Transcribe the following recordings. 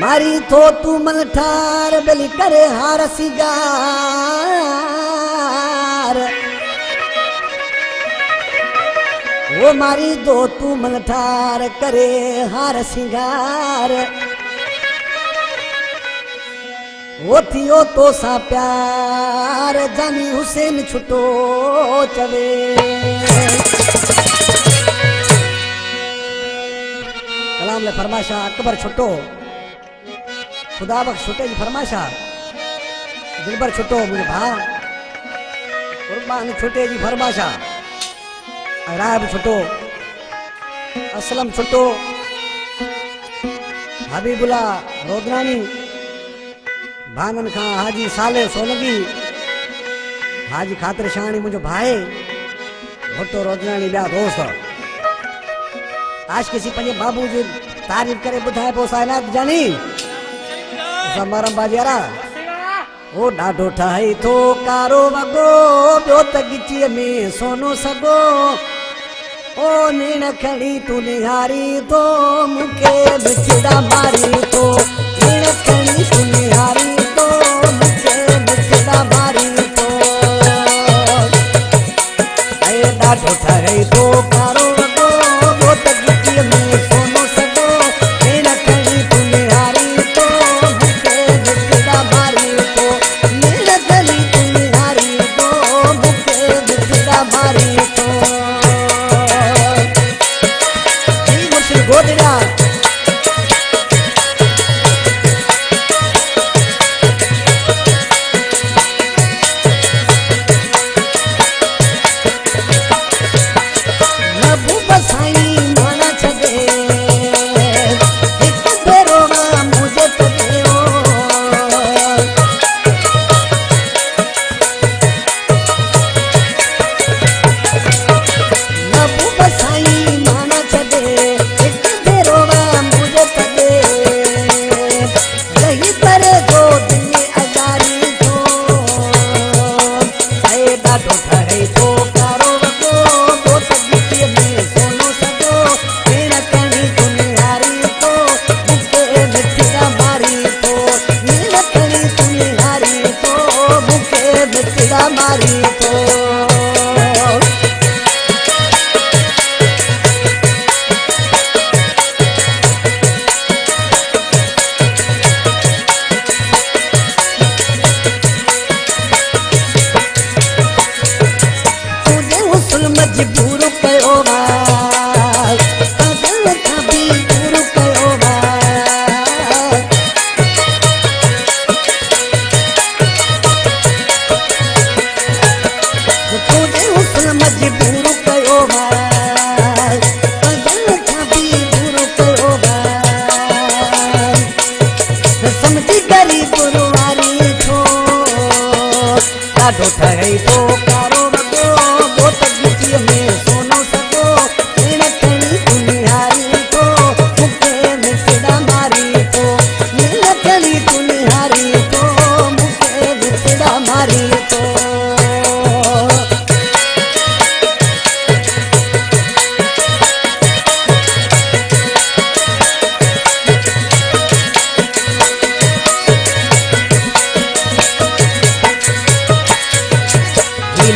मारी तो तू मन ठार बेली करे हार सिगार वो मारी दो तू मन ठार करे हार सिंगार वो थियो तो सा प्यार जानी हुसैन छुटो चवे कलाम ले फरमाशा अकबर छुटो खुदा बख्श छुटे जी फरमाशा दिलबर छुटो मुझे भा कुर्बान छुटे जी फरमाशा राब छुटो असलम छुटो हबीबुल्ला रोदनानी भानन खां हाजी साले सोलगी हाजी खातिर शानी मुझो भाई भुट्टो रोदनानी ब्या दोस्त आज किसी पंजे बाबू जी तारीफ करे बुधाए पो साइनात जानी समारम बाजियारा ओ डाडो ठाई तो कारो वगो ब्यो त गिचीअ में सोनो सगो ओ नीण खड़ी तू निहारी तो मुके बिछड़ा मारी तो नीण खड़ी तू निहारी तो मुके बिछड़ा मारी तो ए डाडो ठाई तो कारो वगो ब्यो त गिचीअ में सोनो सगो नीण खड़ी तू निहारी तो मुके बिछड़ा मारी तो नीण खड़ी तू निहारी तो मुके बिछड़ा मारी तो गोदड़ा नबू बसाई माना छदे एक बेरो मुझे तदे ओ नबू बसाई माना छदे मारी तो तुझे हुस्न मजबूर कयो पागल का भी दूर कयो तुझे हुस्न मजबूर कयो पागल का भी दूर कयो समझी करी गुरुवारी छो ॾाढो ठही तो कारो वगो बोत गिचीअ में सोनो सगो नीण खड़ी तू निहारी तो मुके बिछड़ा मारी तो नीण खड़ी तू निहारी तो मुके बिछड़ा मारी तो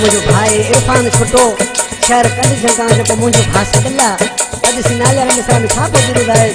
मुझो भाई इरफान छुटो शहर कॾहिं जगह जो मुझो भास कला अॼु सिनाले में छा पोइ आहे